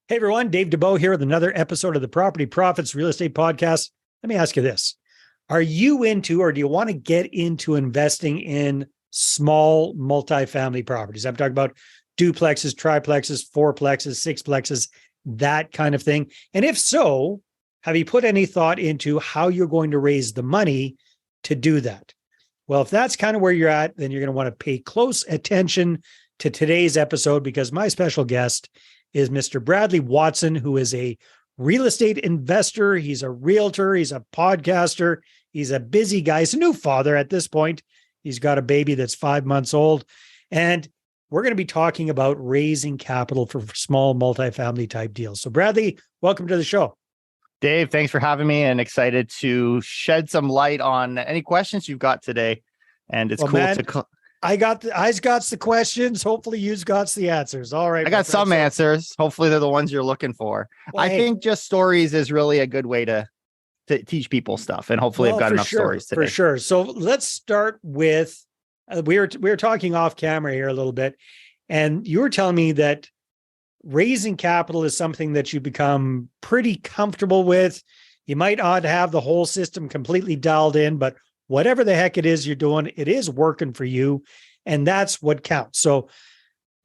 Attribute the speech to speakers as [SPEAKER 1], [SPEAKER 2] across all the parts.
[SPEAKER 1] Hey everyone, Dave Dubeau here with another episode of the Property Profits Real Estate Podcast. Let me ask you this. Are you into or do you want to get into investing in small multifamily properties? I'm talking about duplexes, triplexes, fourplexes, sixplexes, that kind of thing. And if so, have you put any thought into how you're going to raise the money to do that? Well, if that's kind of where you're at, then you're going to want to pay close attention to today's episode because my special guest is Mr. Bradley Watson, who is a real estate investor. He's a realtor. He's a podcaster. He's a busy guy. He's a new father at this point. He's got a baby that's 5 months old. And we're going to be talking about raising capital for small multifamily type deals. So Bradley, welcome to the show.
[SPEAKER 2] Dave, thanks for having me and excited to shed some light on any questions you've got today. And it's
[SPEAKER 1] I got the questions. Hopefully you've got the answers. All right.
[SPEAKER 2] I got some answers. Hopefully they're the ones you're looking for. Well, I think just stories is really a good way to teach people stuff. And hopefully I've got enough stories today.
[SPEAKER 1] For sure. So let's start with, we were talking off camera here a little bit, and you were telling me that raising capital is something that you become pretty comfortable with. You might not have the whole system completely dialed in, but whatever the heck it is you're doing, it is working for you. And that's what counts. So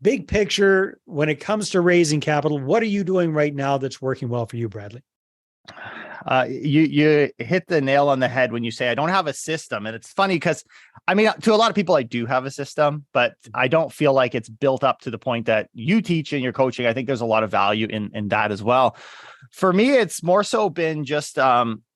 [SPEAKER 1] big picture, when it comes to raising capital, what are you doing right now that's working well for you, Bradley?
[SPEAKER 2] You hit the nail on the head when you say I don't have a system. And it's funny because, I mean, to a lot of people, I do have a system, but I don't feel like it's built up to the point that you teach in your coaching. I think there's a lot of value in that as well. For me, it's more so been just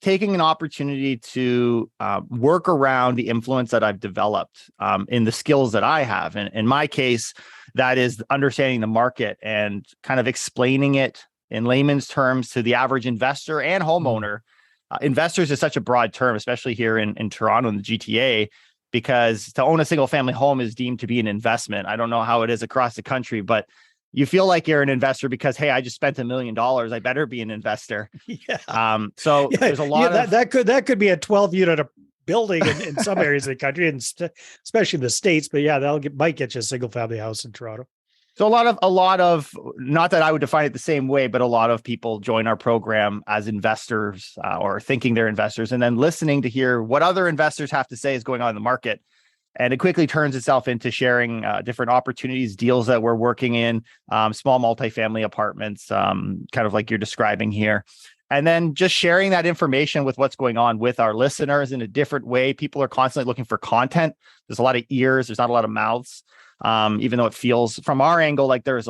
[SPEAKER 2] taking an opportunity to work around the influence that I've developed in the skills that I have. And in my case, that is understanding the market and kind of explaining it in layman's terms to the average investor and homeowner. Investors is such a broad term, especially here in Toronto and the GTA, because to own a single family home is deemed to be an investment. I don't know how it is across the country, but you feel like you're an investor because, hey, I just spent $1 million. I better be an investor. Yeah. There's a lot of
[SPEAKER 1] that could be a 12 unit building in some areas of the country, and especially in the States. But yeah, might get you a single family house in Toronto.
[SPEAKER 2] So a lot of, not that I would define it the same way, but a lot of people join our program as investors or thinking they're investors, and then listening to hear what other investors have to say is going on in the market. And it quickly turns itself into sharing different opportunities, deals that we're working in, small multifamily apartments, kind of like you're describing here. And then just sharing that information with what's going on with our listeners in a different way. People are constantly looking for content. There's a lot of ears. There's not a lot of mouths. Even though it feels from our angle like there's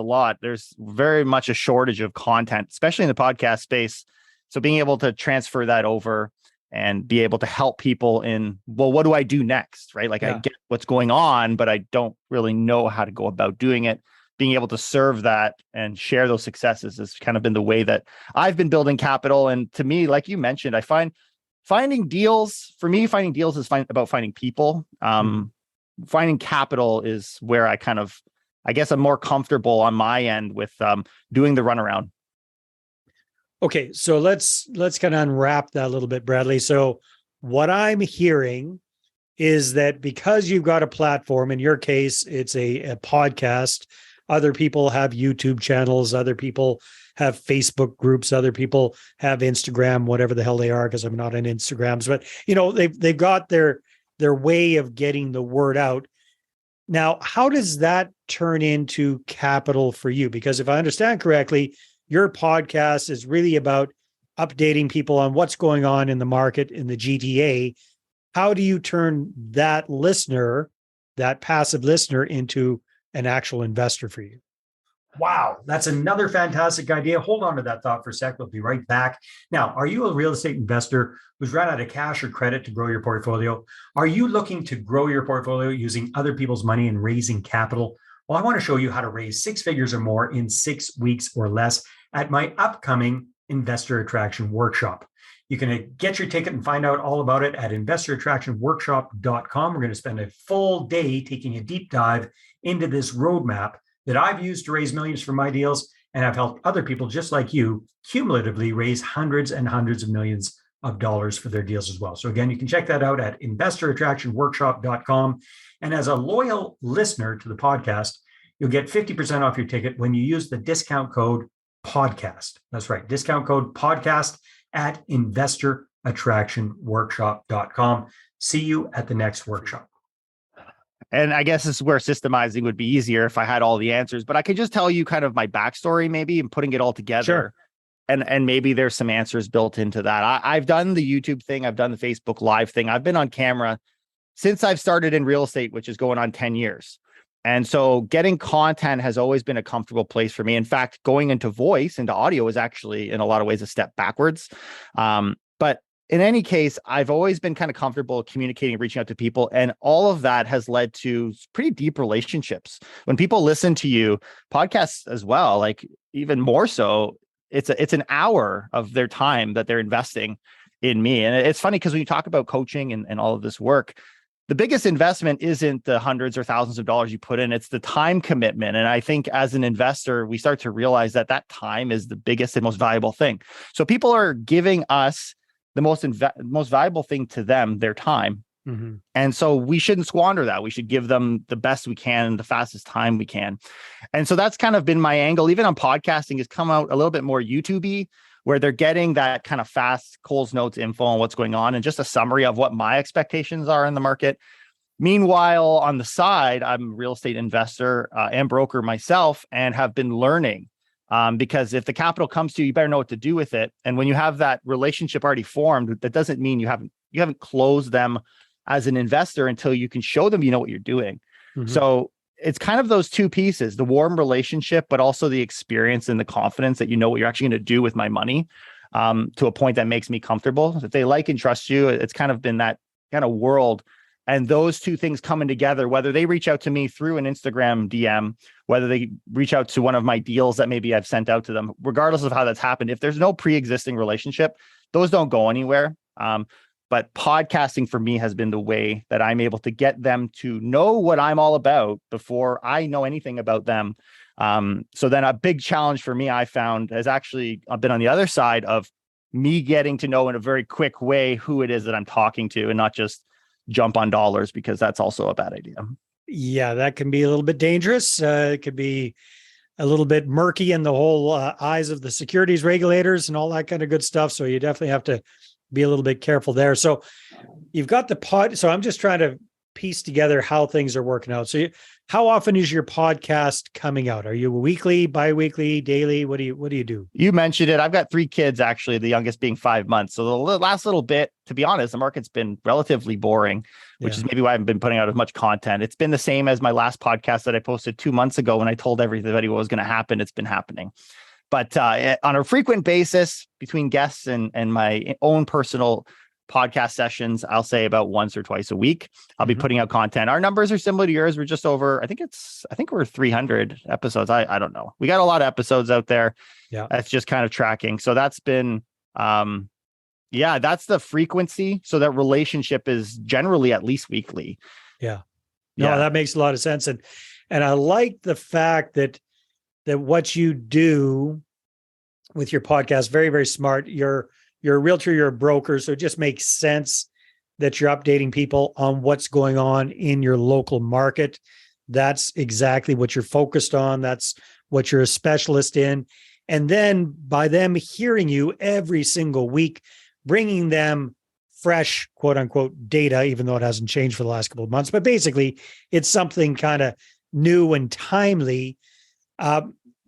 [SPEAKER 2] very much a shortage of content, especially in the podcast space. So being able to transfer that over and be able to help people in, well, what do I do next? Right? Like, yeah. I get what's going on, but I don't really know how to go about doing it. Being able to serve that and share those successes has kind of been the way that I've been building capital. And to me, like you mentioned, I find finding deals is about finding people. Finding capital is where I guess I'm more comfortable on my end with doing the runaround.
[SPEAKER 1] Okay, so let's kind of unwrap that a little bit, Bradley. So what I'm hearing is that because you've got a platform, in your case, it's a podcast. Other people have YouTube channels. Other people have Facebook groups. Other people have Instagram, whatever the hell they are, because I'm not on Instagrams. But they've got their way of getting the word out. Now, how does that turn into capital for you? Because if I understand correctly, your podcast is really about updating people on what's going on in the market in the GTA. How do you turn that listener, that passive listener, into an actual investor for you? Wow, that's another fantastic idea. Hold on to that thought for a sec. We'll be right back. Now, are you a real estate investor who's run out of cash or credit to grow your portfolio? Are you looking to grow your portfolio using other people's money and raising capital? Well, I want to show you how to raise 6 figures or more in 6 weeks or less at my upcoming Investor Attraction Workshop. You can get your ticket and find out all about it at investorattractionworkshop.com. We're going to spend a full day taking a deep dive into this roadmap that I've used to raise millions for my deals, and I've helped other people just like you cumulatively raise hundreds and hundreds of millions of dollars for their deals as well. So again, you can check that out at investorattractionworkshop.com. And as a loyal listener to the podcast, you'll get 50% off your ticket when you use the discount code podcast. That's right. Discount code podcast at investorattractionworkshop.com. See you at the next workshop.
[SPEAKER 2] And I guess this is where systemizing would be easier if I had all the answers, but I could just tell you kind of my backstory maybe and putting it all together.
[SPEAKER 1] Sure.
[SPEAKER 2] And maybe there's some answers built into that. I've done the YouTube thing. I've done the Facebook Live thing. I've been on camera since I've started in real estate, which is going on 10 years. And so getting content has always been a comfortable place for me. In fact, going into voice, into audio is actually in a lot of ways a step backwards. But in any case, I've always been kind of comfortable communicating, reaching out to people. And all of that has led to pretty deep relationships. When people listen to you, podcasts as well, like even more so, it's an hour of their time that they're investing in me. And it's funny because when you talk about coaching and all of this work, the biggest investment isn't the hundreds or thousands of dollars you put in, it's the time commitment. And I think as an investor, we start to realize that that time is the biggest and most valuable thing. So people are giving us the most valuable thing to them, their time. Mm-hmm. And so we shouldn't squander that. We should give them the best we can, the fastest time we can. And so that's kind of been my angle. Even on podcasting has come out a little bit more YouTube-y, where they're getting that kind of fast Coles Notes info on what's going on and just a summary of what my expectations are in the market. Meanwhile, on the side, I'm a real estate investor and broker myself and have been learning. Because if the capital comes to you, you better know what to do with it. And when you have that relationship already formed, that doesn't mean you haven't closed them as an investor until you can show them you know what you're doing. Mm-hmm. So it's kind of those two pieces, the warm relationship, but also the experience and the confidence that you know what you're actually going to do with my money, to a point that makes me comfortable. If they like and trust you, it's kind of been that kind of world. And those two things coming together, whether they reach out to me through an Instagram DM, whether they reach out to one of my deals that maybe I've sent out to them, regardless of how that's happened, if there's no pre-existing relationship, those don't go anywhere. But podcasting for me has been the way that I'm able to get them to know what I'm all about before I know anything about them. So then a big challenge for me, I found, has actually been on the other side of me getting to know in a very quick way who it is that I'm talking to and not just jump on dollars, because that's also a bad idea.
[SPEAKER 1] Yeah, that can be a little bit dangerous. It could be a little bit murky in the whole eyes of the securities regulators and all that kind of good stuff. So you definitely have to be a little bit careful there. So you've got the pod. So I'm just trying to piece together how things are working out. So how often is your podcast coming out? Are you weekly, bi-weekly, daily? What do you do?
[SPEAKER 2] You mentioned it. I've got 3 kids, actually, the youngest being 5 months. So the last little bit, to be honest, the market's been relatively boring, which is maybe why I haven't been putting out as much content. It's been the same as my last podcast that I posted 2 months ago when I told everybody what was going to happen. It's been happening. But on a frequent basis between guests and my own personal podcast sessions, I'll say about once or twice a week, I'll be putting out content. Our numbers are similar to yours. We're just over, I think we're 300 episodes. I don't know. We got a lot of episodes out there. Yeah. That's just kind of tracking. So that's been, that's the frequency. So that relationship is generally at least weekly.
[SPEAKER 1] Yeah. No, that makes a lot of sense. And I like the fact that what you do with your podcast, very, very smart. You're a realtor, you're a broker. So it just makes sense that you're updating people on what's going on in your local market. That's exactly what you're focused on. That's what you're a specialist in. And then by them hearing you every single week, bringing them fresh, quote unquote, data, even though it hasn't changed for the last couple of months, but basically it's something kind of new and timely.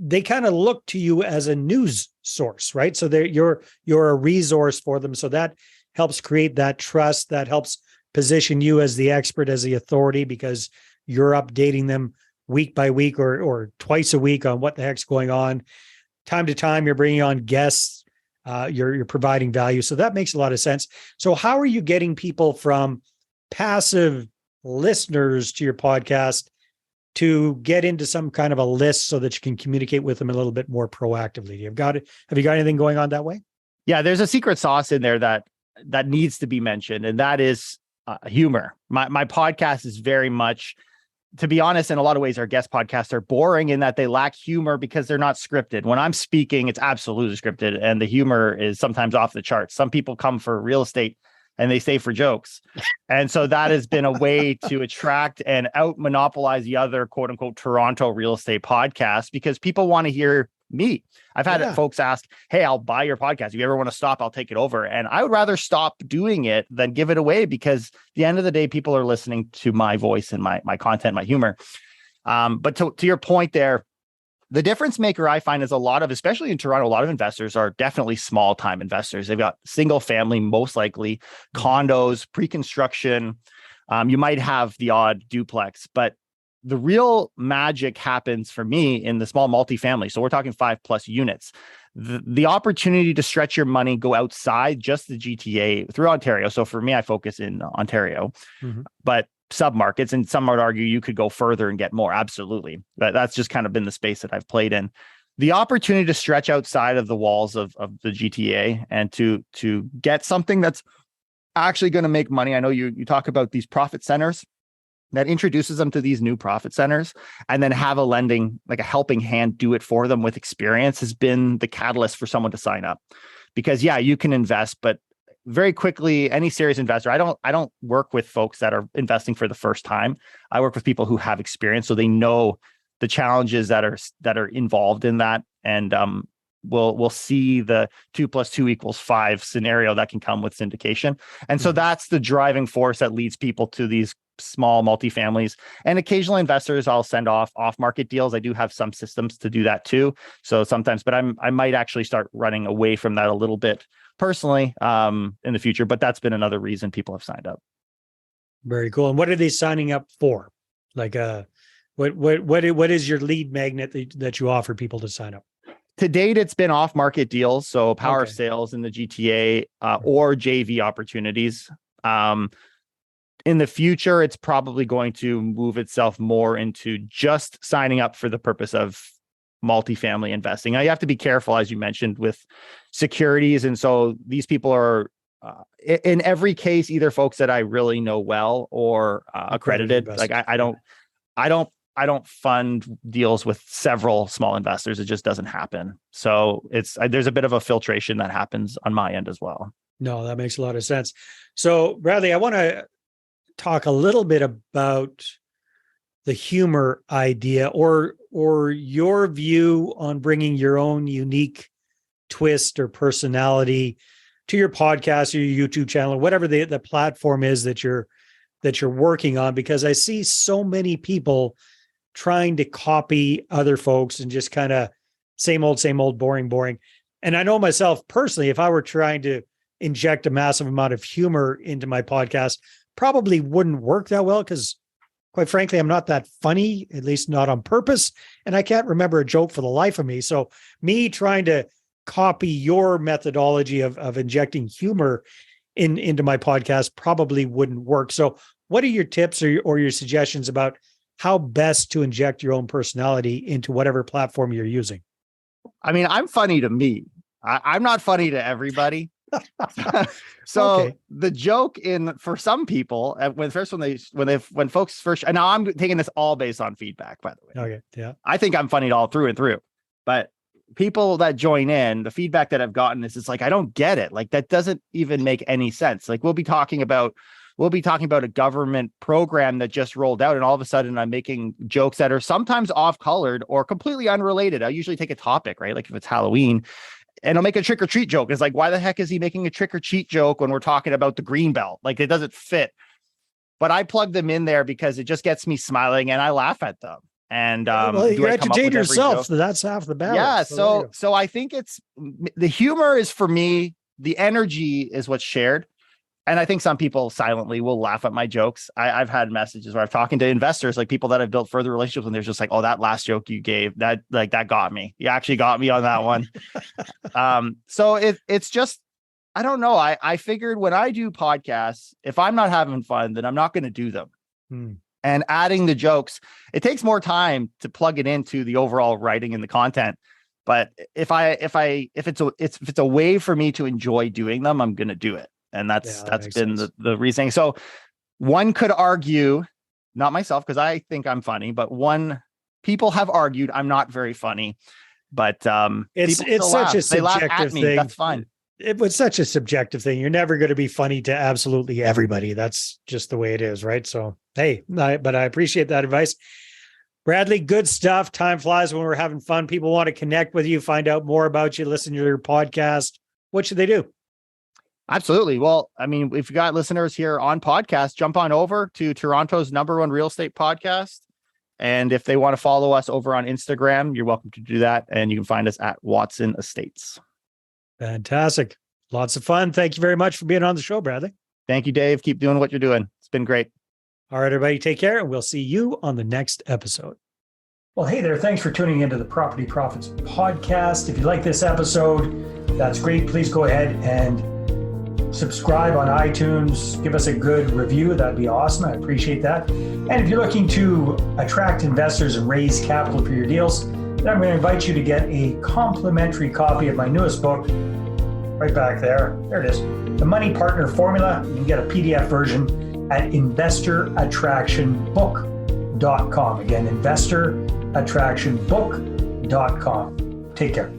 [SPEAKER 1] They kind of look to you as a news source, right? So you're a resource for them. So that helps create that trust. That helps position you as the expert, as the authority, because you're updating them week by week or twice a week on what the heck's going on. Time to time, you're bringing on guests. You're providing value. So that makes a lot of sense. So how are you getting people from passive listeners to your podcast to get into some kind of a list so that you can communicate with them a little bit more proactively? Have you got anything going on that way?
[SPEAKER 2] Yeah, there's a secret sauce in there that needs to be mentioned, and that is humor. My podcast is very much, to be honest, in a lot of ways, our guest podcasts are boring in that they lack humor because they're not scripted. When I'm speaking, it's absolutely scripted, and the humor is sometimes off the charts. Some people come for real estate and they stay for jokes. And so that has been a way to attract and out monopolize the other quote unquote Toronto real estate podcasts, because people want to hear me. I've had folks ask, hey, I'll buy your podcast. If you ever want to stop, I'll take it over. And I would rather stop doing it than give it away, because at the end of the day, people are listening to my voice and my content, my humor. But to your point there, the difference maker I find is especially in Toronto, a lot of investors are definitely small time investors. They've got single family, most likely condos, pre-construction. You might have the odd duplex, but the real magic happens for me in the small multifamily. So we're talking 5+ units. The opportunity to stretch your money, go outside just the GTA through Ontario. So for me, I focus in Ontario, but submarkets, and some would argue you could go further and get more. Absolutely. That's just kind of been the space that I've played in. The opportunity to stretch outside of the walls of the GTA and to get something that's actually going to make money. I know you talk about these profit centers, that introduces them to these new profit centers, and then have a lending, like a helping hand, do it for them with experience, has been the catalyst for someone to sign up. Because you can invest, but very quickly, any serious investor, I don't work with folks that are investing for the first time. I work with people who have experience, so they know the challenges that are involved in that, and we'll see the 2 + 2 = 5 scenario that can come with syndication. And so that's the driving force that leads people to these small multifamilies. And occasionally investors I'll send off market deals. I do have some systems to do that too. So sometimes, but I might actually start running away from that a little bit personally in the future. But that's been another reason people have signed up.
[SPEAKER 1] Very cool. And what are they signing up for? Like what is your lead magnet that you offer people to sign up?
[SPEAKER 2] To date, it's been off-market deals, so power of sales in the GTA or JV opportunities. In the future, it's probably going to move itself more into just signing up for the purpose of multifamily investing. Now, you have to be careful, as you mentioned, with securities. And so these people are, in every case, either folks that I really know well or accredited. Like I don't fund deals with several small investors. It just doesn't happen. So there's a bit of a filtration that happens on my end as well.
[SPEAKER 1] No, that makes a lot of sense. So Bradley, I want to talk a little bit about the humor idea or your view on bringing your own unique twist or personality to your podcast or your YouTube channel, whatever the platform is that you're working on, because I see so many people trying to copy other folks and just kind of same old, boring. And I know myself personally, if I were trying to inject a massive amount of humor into my podcast, probably wouldn't work that well, because quite frankly, I'm not that funny, at least not on purpose. And I can't remember a joke for the life of me. So me trying to copy your methodology of injecting humor into my podcast probably wouldn't work. So what are your tips or your suggestions about how best to inject your own personality into whatever platform you're using?
[SPEAKER 2] I mean, I'm funny to me. I'm not funny to everybody. So the joke for some people, when folks first, and now I'm taking this all based on feedback, by the way.
[SPEAKER 1] Okay. Yeah.
[SPEAKER 2] I think I'm funny all through and through, but people that join in, the feedback that I've gotten is, it's like, I don't get it. Like, that doesn't even make any sense. Like, we'll be talking about a government program that just rolled out, and all of a sudden I'm making jokes that are sometimes off-colored or completely unrelated. I usually take a topic, right? Like if it's Halloween, and I'll make a trick or treat joke. It's like, why the heck is he making a trick or treat joke when we're talking about the green belt? Like, it doesn't fit. But I plug them in there because it just gets me smiling and I laugh at them. And
[SPEAKER 1] you entertain yourself, so that's half the battle.
[SPEAKER 2] Yeah. So I think it's the humor is for me, the energy is what's shared. And I think some people silently will laugh at my jokes. I've had messages where I'm talking to investors, like people that I've built further relationships with, and they're just like, oh, that last joke you gave, that got me. You actually got me on that one. So it's just, I don't know. I figured when I do podcasts, if I'm not having fun, then I'm not going to do them. And adding the jokes, it takes more time to plug it into the overall writing and the content. But if it's a way for me to enjoy doing them, I'm going to do it. And that's been the reasoning. So one could argue, not myself, because I think I'm funny, but people have argued I'm not very funny, but
[SPEAKER 1] it's such a subjective thing.
[SPEAKER 2] That's fine.
[SPEAKER 1] It was such a subjective thing. You're never going to be funny to absolutely everybody. That's just the way it is, right? So, hey, but I appreciate that advice. Bradley, good stuff. Time flies when we're having fun. People want to connect with you, find out more about you, listen to your podcast. What should they do?
[SPEAKER 2] Absolutely. Well, I mean, if you got listeners here on podcast, jump on over to Toronto's #1 real estate podcast. And if they want to follow us over on Instagram, you're welcome to do that. And you can find us at Watson Estates.
[SPEAKER 1] Fantastic. Lots of fun. Thank you very much for being on the show, Bradley.
[SPEAKER 2] Thank you, Dave. Keep doing what you're doing. It's been great.
[SPEAKER 1] All right, everybody, take care, and we'll see you on the next episode. Well, hey there. Thanks for tuning into the Property Profits podcast. If you like this episode, that's great. Please go ahead and subscribe on iTunes. Give us a good review. That'd be awesome. I appreciate that. And if you're looking to attract investors and raise capital for your deals, then I'm going to invite you to get a complimentary copy of my newest book, right back there. There it is. The Money Partner Formula. You can get a PDF version at investorattractionbook.com. Again, investorattractionbook.com. Take care.